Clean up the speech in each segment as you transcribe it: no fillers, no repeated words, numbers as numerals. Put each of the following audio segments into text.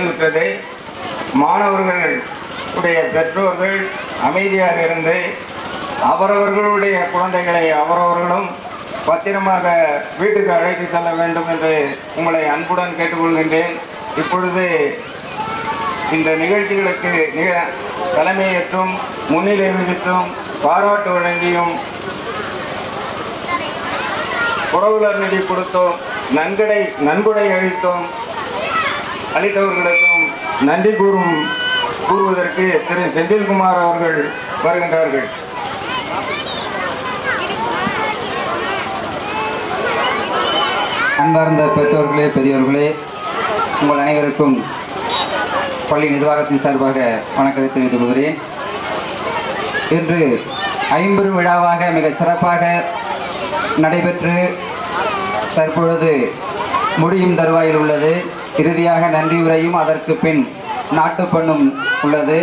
விட்டது. மாணவர்கள் உடைய பெற்றோர்கள் அமைதியாக இருந்து அவரவர்களுடைய குழந்தைகளை அவரவர்களும் பத்திரமாக வீட்டுக்கு அழைத்து செல்ல வேண்டும் என்று உங்களை அன்புடன் கேட்டுக்கொள்கின்றேன். இப்பொழுது இந்த நிகழ்ச்சிகளுக்கு தலைமையேற்றும் முன்னிலை வகித்தும் பாராட்டு வழங்கியும் புறவுலர் நிதி கொடுத்தோம் நன்கொடை அளித்தவர்களுக்கும் நன்றி கூறுவதற்கு திரு செந்தில்குமார் அவர்கள் வருகின்றார்கள். அன்பார்ந்த பெற்றோர்களே, பெரியவர்களே, உங்கள் அனைவருக்கும் பள்ளி நிர்வாகத்தின் சார்பாக வணக்கத்தை தெரிவித்துக் கொள்கிறேன். இன்று 50 விழாவாக மிக சிறப்பாக நடைபெற்று தற்பொழுது முடியும் தருவாயில் உள்ளது. இறுதியாக நன்றியுரையும் அதற்கு பின் நாட்டுப்பண்ணும் உள்ளது.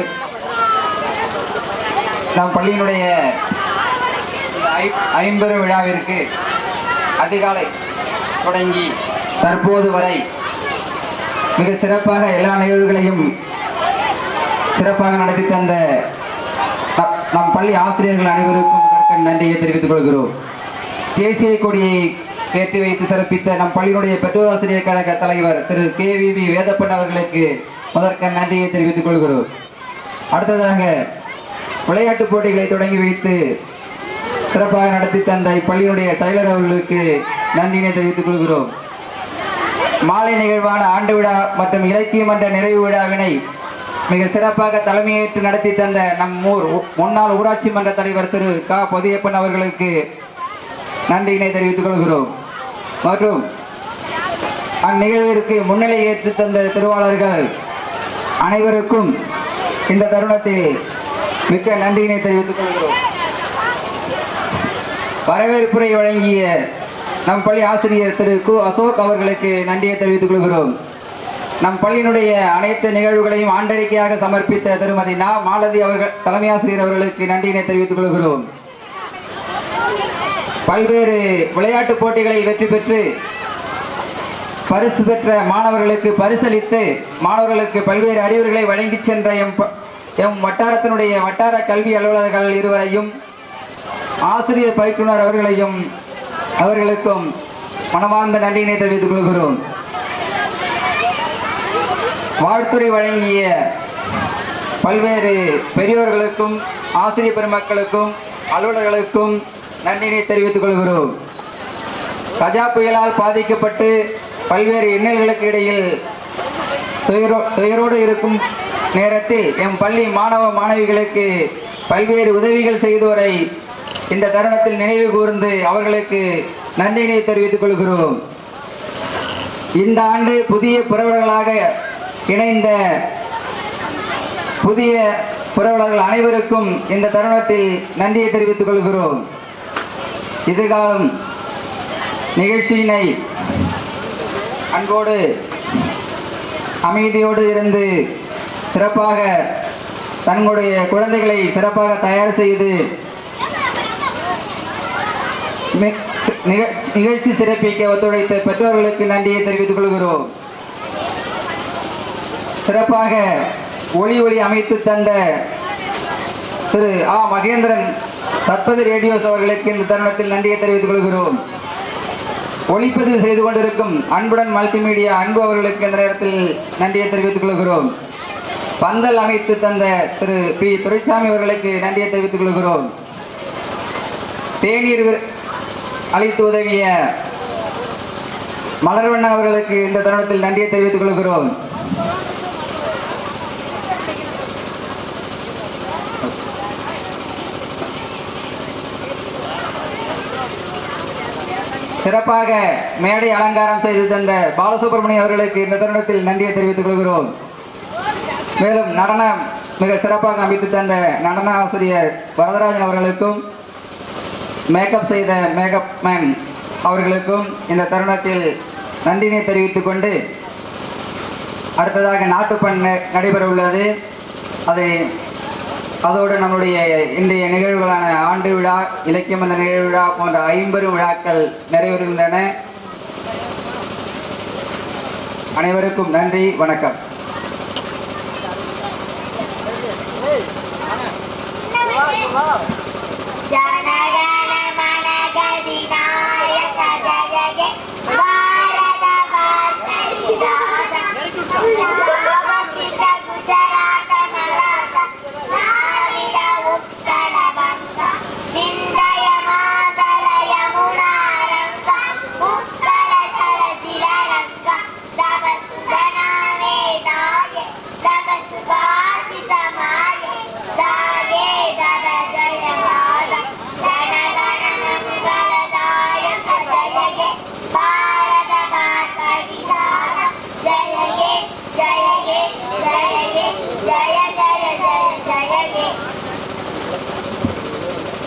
நம் பள்ளியினுடைய 50 விழாவிற்கு அதிகாலை தொடங்கி தற்போது வரை மிக சிறப்பாக எல்லா நிகழ்வுகளையும் சிறப்பாக நடத்தி தந்த நம் பள்ளி ஆசிரியர்கள் அனைவருக்கும் இதற்கு நன்றியை தெரிவித்துக் கொள்கிறோம். தேசிய கொடியை ஏற்றி வைத்து சிறப்பித்த நம் பள்ளியினுடைய பெற்றோர் ஆசிரியர் கழக தலைவர் திரு KVV வேதப்பன் அவர்களுக்கு முதற்க நன்றியை தெரிவித்துக் கொள்கிறோம். அடுத்ததாக விளையாட்டுப் போட்டிகளை தொடங்கி வைத்து சிறப்பாக நடத்தி தந்த இப்பள்ளியினுடைய செயலர் அவர்களுக்கு நன்றியினை தெரிவித்துக் கொள்கிறோம். மாலை நிகழ்வான ஆண்டு விழா மற்றும் இலக்கிய மன்ற நிறைவு விழாவினை மிக சிறப்பாக தலைமையேற்று நடத்தி தந்த நம் முன்னாள் ஊராட்சி மன்ற தலைவர் திரு பொதியப்பன் அவர்களுக்கு நன்றியினை தெரிவித்துக் கொள்கிறோம். மற்றும் அந்நிகழ்விற்கு முன்னிலை ஏற்று தந்த திருவாளர்கள் அனைவருக்கும் இந்த தருணத்தில் மிக்க நன்றியினை தெரிவித்துக் கொள்கிறோம். வரவேற்புரை வழங்கிய நம் பள்ளி ஆசிரியர் திரு அசோக் அவர்களுக்கு நன்றியை தெரிவித்துக் கொள்கிறோம். நம் பள்ளியினுடைய அனைத்து நிகழ்வுகளையும் ஆண்டறிக்கையாக சமர்ப்பித்த திருமதி மாலதி அவர்கள் தலைமை ஆசிரியர் அவர்களுக்கு நன்றியினை தெரிவித்துக் கொள்கிறோம். பல்வேறு விளையாட்டுப் போட்டிகளில் வெற்றி பெற்று பரிசு பெற்ற மாணவர்களுக்கு பரிசளித்து மாணவர்களுக்கு பல்வேறு அறிவுரைகளை வழங்கி சென்ற எம் வட்டாரத்தினுடைய வட்டார கல்வி அலுவலர்கள் இருவரையும் ஆசிரியர் பயிற்றுனர் அவர்களுக்கும் மனமார்ந்த நன்றியினை தெரிவித்துக் கொள்கிறோம். வாழ்த்துறை வழங்கிய பல்வேறு பெரியோர்களுக்கும் ஆசிரியர் பெருமக்களுக்கும் அலுவலர்களுக்கும் நன்றியினை தெரிவித்துக் கொள்கிறோம். கஜா புயலால் பாதிக்கப்பட்டு பல்வேறு இன்னல்களுக்கு இடையில் துயரோடு இருக்கும் நேரத்தில் எம் பள்ளி மாணவ மாணவிகளுக்கு பல்வேறு உதவிகள் செய்தோரை இந்த தருணத்தில் நினைவு கூர்ந்து அவர்களுக்கு நன்றியினை தெரிவித்துக் கொள்கிறோம். இந்த ஆண்டு புதிய புரவலர்களாக இணைந்த புதிய புரவலர்கள் அனைவருக்கும் இந்த தருணத்தில் நன்றியை தெரிவித்துக் கொள்கிறோம். இதுகாலம் நிகழ்ச்சியினை அன்போடு அமைதியோடு இருந்து சிறப்பாக தங்களுடைய குழந்தைகளை சிறப்பாக தயார் செய்து நிகழ்ச்சி சிறப்பிக்க ஒத்துழைத்த பெற்றோர்களுக்கு நன்றியை தெரிவித்துக் கொள்கிறோம். சிறப்பாக ஒளி அமைத்து தந்த திரு மகேந்திரன் தற்பது ரேடியோஸ் அவர்களுக்கு இந்த தருணத்தில் நன்றியை தெரிவித்துக் கொள்கிறோம். ஒளிப்பதிவு செய்து கொண்டிருக்கும் அன்புடன் மல்டிமீடியா அன்பு அவர்களுக்கு இந்த நேரத்தில் நன்றியை தெரிவித்துக் கொள்கிறோம். பந்தல் அமைத்து தந்த திரு துரைசாமி அவர்களுக்கு நன்றியை தெரிவித்துக் கொள்கிறோம். தேநீர் அளித்து உதவிய மலர்வண்ணன் அவர்களுக்கு இந்த தருணத்தில் நன்றியை தெரிவித்துக் கொள்கிறோம். சிறப்பாக மேடை அலங்காரம் செய்து தந்த பாலசுப்ரமணியம் அவர்களுக்கு இந்த தருணத்தில் நன்றியை தெரிவித்துக் கொள்கிறோம். மேலும் நடனம் மிக சிறப்பாக அமைத்து தந்த நடன ஆசிரியர் வரதராஜன் அவர்களுக்கும் மேக்கப் செய்த மேக்கப் மேன் அவர்களுக்கும் இந்த தருணத்தில் நன்றியினை தெரிவித்துக் கொண்டு அடுத்ததாக நாட்டுப்பண் நடைபெற உள்ளது. அதோடு நம்முடைய இன்றைய நிகழ்வுகளான ஆண்டு விழா, இலக்கிய மன்ற நிகழ்வு விழா போன்ற 50 விழாக்கள் நிறைவேறுகின்றன. அனைவருக்கும் நன்றி, வணக்கம். போடுங்க